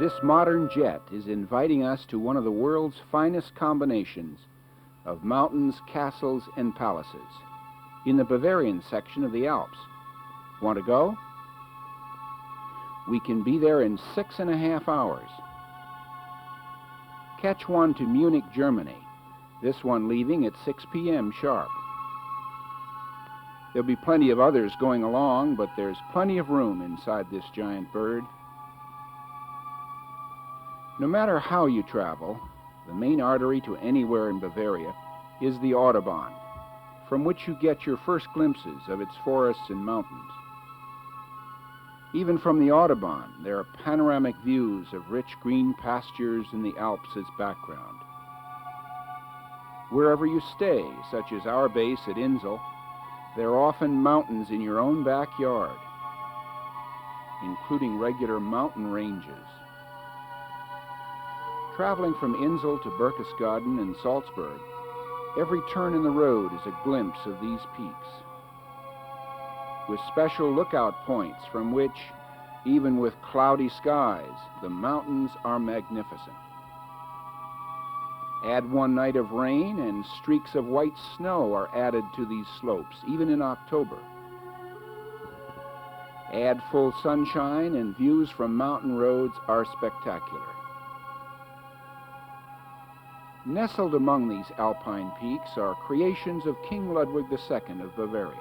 This modern jet is inviting us to one of the world's finest combinations of mountains, castles, and palaces in the Bavarian section of the Alps. Want to go? We can be there in 6.5 hours. Catch one to Munich, Germany, this one leaving at 6 p.m. sharp. There'll be plenty of others going along, but there's plenty of room inside this giant bird. No matter how you travel, the main artery to anywhere in Bavaria is the Autobahn, from which you get your first glimpses of its forests and mountains. Even from the Autobahn, there are panoramic views of rich green pastures in the Alps as background. Wherever you stay, such as our base at Insel, there are often mountains in your own backyard, including regular mountain ranges. Traveling from Insel to Berchtesgaden and Salzburg, every turn in the road is a glimpse of these peaks, with special lookout points from which, even with cloudy skies, the mountains are magnificent. Add one night of rain and streaks of white snow are added to these slopes, even in October. Add full sunshine and views from mountain roads are spectacular. Nestled among these alpine peaks are creations of King Ludwig II of Bavaria.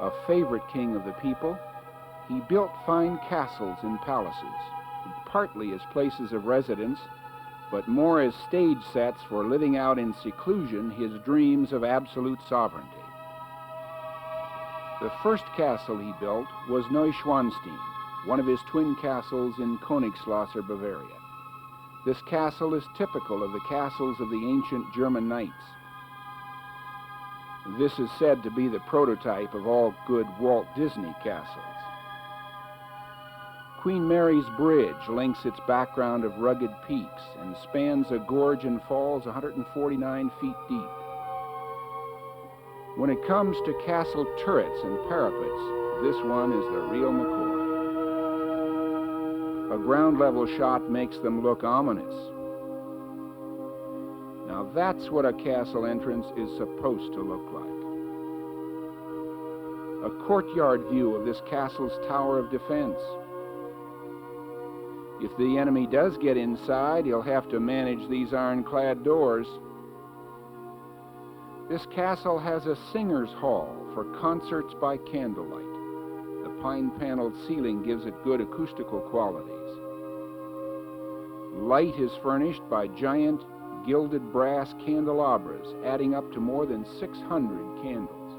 A favorite king of the people, he built fine castles and palaces, partly as places of residence, but more as stage sets for living out in seclusion his dreams of absolute sovereignty. The first castle he built was Neuschwanstein, one of his twin castles in Königsschlosser, Bavaria. This castle is typical of the castles of the ancient German knights. This is said to be the prototype of all good Walt Disney castles. Queen Mary's Bridge links its background of rugged peaks and spans a gorge and falls 149 feet deep. When it comes to castle turrets and parapets, this one is the real McCoy. A ground-level shot makes them look ominous. Now that's what a castle entrance is supposed to look like. A courtyard view of this castle's tower of defense. If the enemy does get inside, he'll have to manage these ironclad doors. This castle has a singer's hall for concerts by candlelight. The pine-paneled ceiling gives it good acoustical qualities. Light is furnished by giant gilded brass candelabras, adding up to more than 600 candles.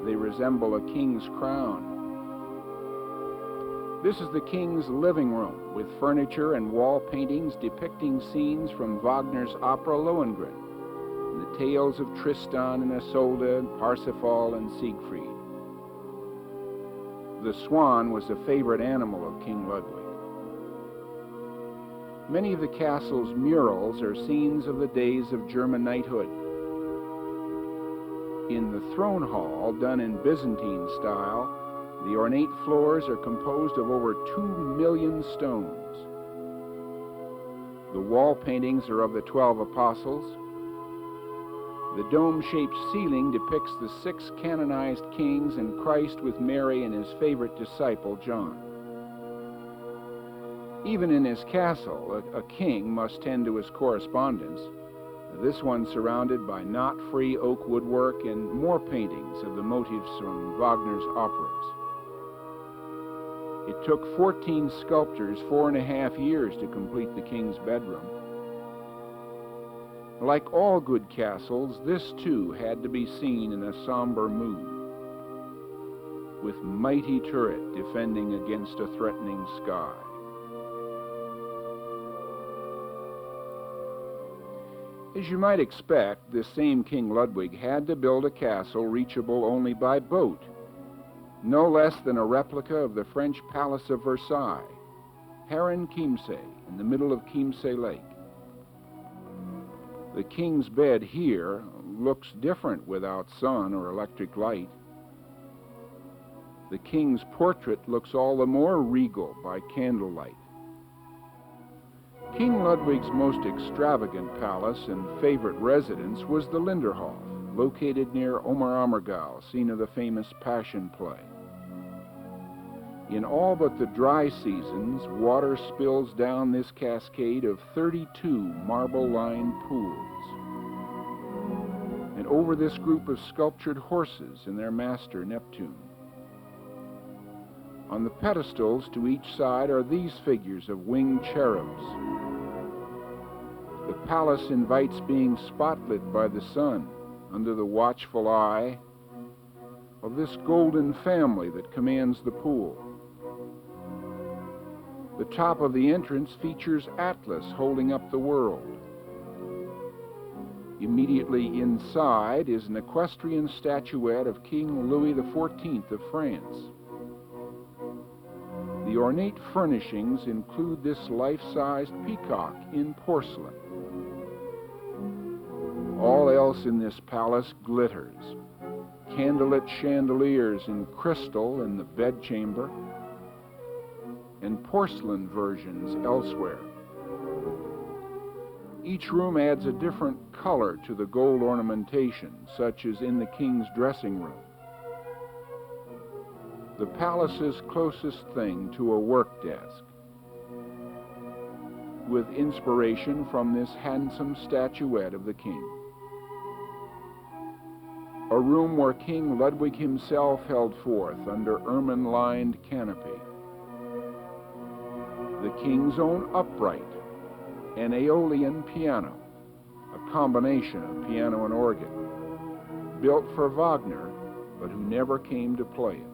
They resemble a king's crown. This is the king's living room, with furniture and wall paintings depicting scenes from Wagner's opera Lohengrin, and the tales of Tristan and Isolde, Parsifal and Siegfried. The swan was a favorite animal of King Ludwig. Many of the castle's murals are scenes of the days of German knighthood. In the throne hall, done in Byzantine style, the ornate floors are composed of over 2 million stones. The wall paintings are of the 12 apostles. The dome-shaped ceiling depicts the 6 canonized kings and Christ with Mary and his favorite disciple, John. Even in his castle, a king must tend to his correspondence, this one surrounded by knot-free oak woodwork and more paintings of the motifs from Wagner's operas. It took 14 sculptors 4.5 years to complete the king's bedroom. Like all good castles, this too had to be seen in a somber mood, with mighty turret defending against a threatening sky. As you might expect, this same King Ludwig had to build a castle reachable only by boat, no less than a replica of the French Palace of Versailles, Heron Chiemsee, in the middle of Chiemsee Lake. The king's bed here looks different without sun or electric light. The king's portrait looks all the more regal by candlelight. King Ludwig's most extravagant palace and favorite residence was the Linderhof, located near Oberammergau, scene of the famous Passion Play. In all but the dry seasons, water spills down this cascade of 32 marble-lined pools, and over this group of sculptured horses and their master Neptune. On the pedestals to each side are these figures of winged cherubs. The palace invites being spotlit by the sun under the watchful eye of this golden family that commands the pool. The top of the entrance features Atlas holding up the world. Immediately inside is an equestrian statuette of King Louis XIV of France. The ornate furnishings include this life-sized peacock in porcelain. All else in this palace glitters. Candlelit chandeliers in crystal in the bedchamber, and porcelain versions elsewhere. Each room adds a different color to the gold ornamentation, such as in the king's dressing room. The palace's closest thing to a work desk, with inspiration from this handsome statuette of the king. A room where King Ludwig himself held forth under ermine-lined canopy. The king's own upright, an Aeolian piano, a combination of piano and organ, built for Wagner, but who never came to play it.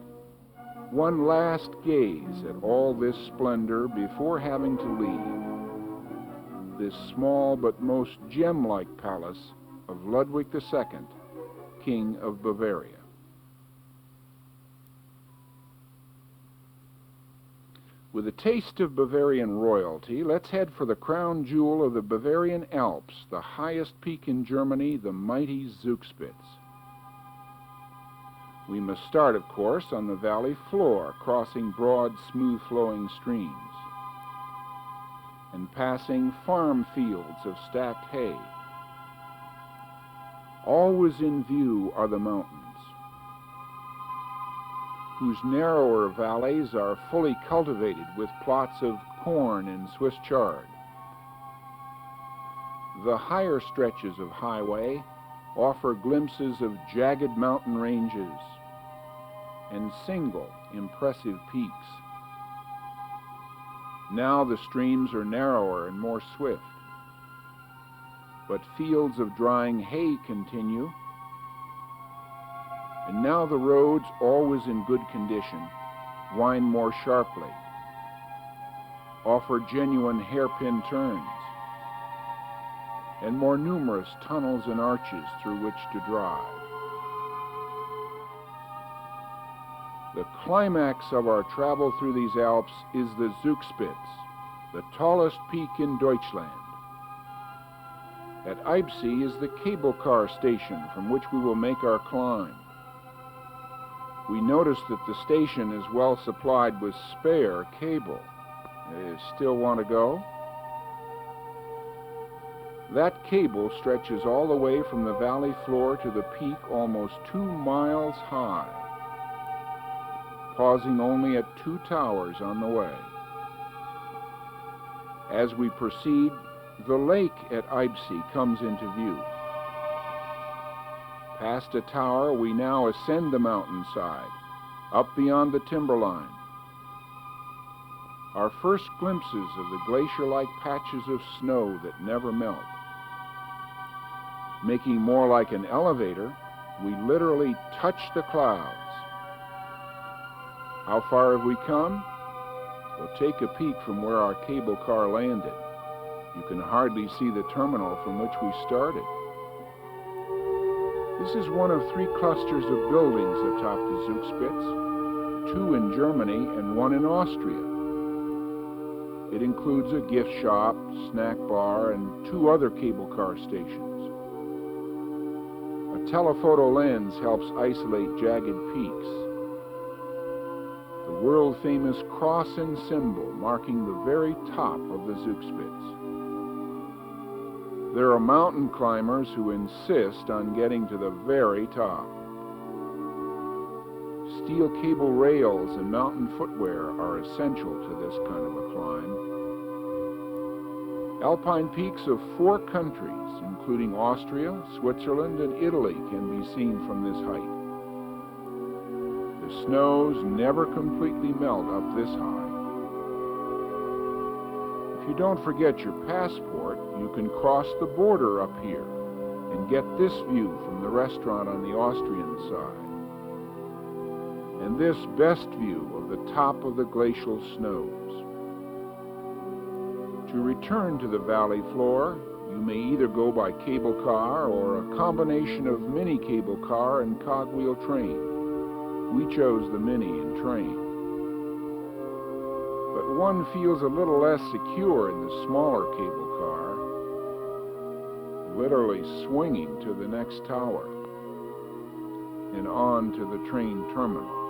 One last gaze at all this splendor before having to leave this small but most gem-like palace of Ludwig II, King of Bavaria. With a taste of Bavarian royalty, let's head for the crown jewel of the Bavarian Alps, the highest peak in Germany, the mighty Zugspitze. We must start, of course, on the valley floor, crossing broad, smooth-flowing streams, and passing farm fields of stacked hay. Always in view are the mountains, whose narrower valleys are fully cultivated with plots of corn and Swiss chard. The higher stretches of highway offer glimpses of jagged mountain ranges and single, impressive peaks. Now the streams are narrower and more swift, but fields of drying hay continue, and now the roads, always in good condition, wind more sharply, offer genuine hairpin turns, and more numerous tunnels and arches through which to drive. The climax of our travel through these Alps is the Zugspitze, the tallest peak in Deutschland. At Alpsee is the cable car station from which we will make our climb. We notice that the station is well supplied with spare cable. Still want to go? That cable stretches all the way from the valley floor to the peak almost 2 miles high, pausing only at 2 towers on the way. As we proceed, the lake at Alpsee comes into view. Past a tower, we now ascend the mountainside, up beyond the timberline. Our first glimpses of the glacier-like patches of snow that never melt. Making more like an elevator, we literally touch the clouds. How far have we come? Well, take a peek from where our cable car landed. You can hardly see the terminal from which we started. This is one of 3 clusters of buildings atop the Zugspitze, 2 in Germany and 1 in Austria. It includes a gift shop, snack bar, and 2 other cable car stations. A telephoto lens helps isolate jagged peaks. world-famous cross and symbol marking the very top of the Zugspitze. There are mountain climbers who insist on getting to the very top. Steel cable rails and mountain footwear are essential to this kind of a climb. Alpine peaks of 4 countries, including Austria, Switzerland, and Italy, can be seen from this height. The snows never completely melt up this high. If you don't forget your passport, you can cross the border up here and get this view from the restaurant on the Austrian side, and this best view of the top of the glacial snows. To return to the valley floor, you may either go by cable car or a combination of mini cable car and cogwheel train. We chose the mini and train. But one feels a little less secure in the smaller cable car, literally swinging to the next tower and on to the train terminal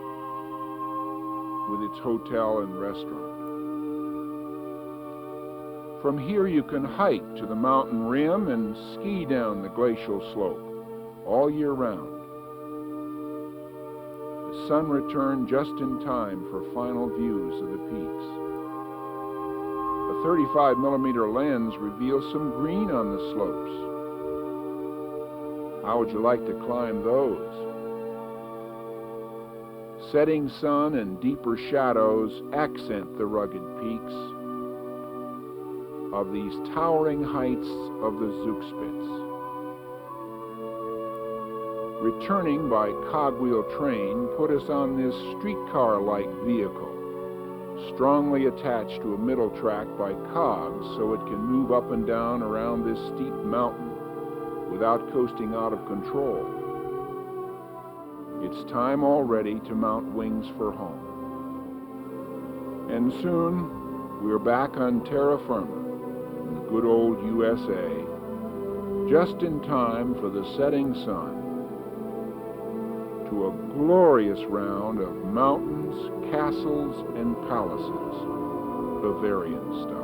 with its hotel and restaurant. From here you can hike to the mountain rim and ski down the glacial slope all year round. The sun returned just in time for final views of the peaks. A 35mm lens reveals some green on the slopes. How would you like to climb those? Setting sun and deeper shadows accent the rugged peaks of these towering heights of the Zugspitze. Returning by cogwheel train put us on this streetcar-like vehicle, strongly attached to a middle track by cogs so it can move up and down around this steep mountain without coasting out of control. It's time already to mount wings for home. And soon we're back on terra firma, in the good old USA, just in time for the setting sun, to a glorious round of mountains, castles, and palaces, Bavarian style.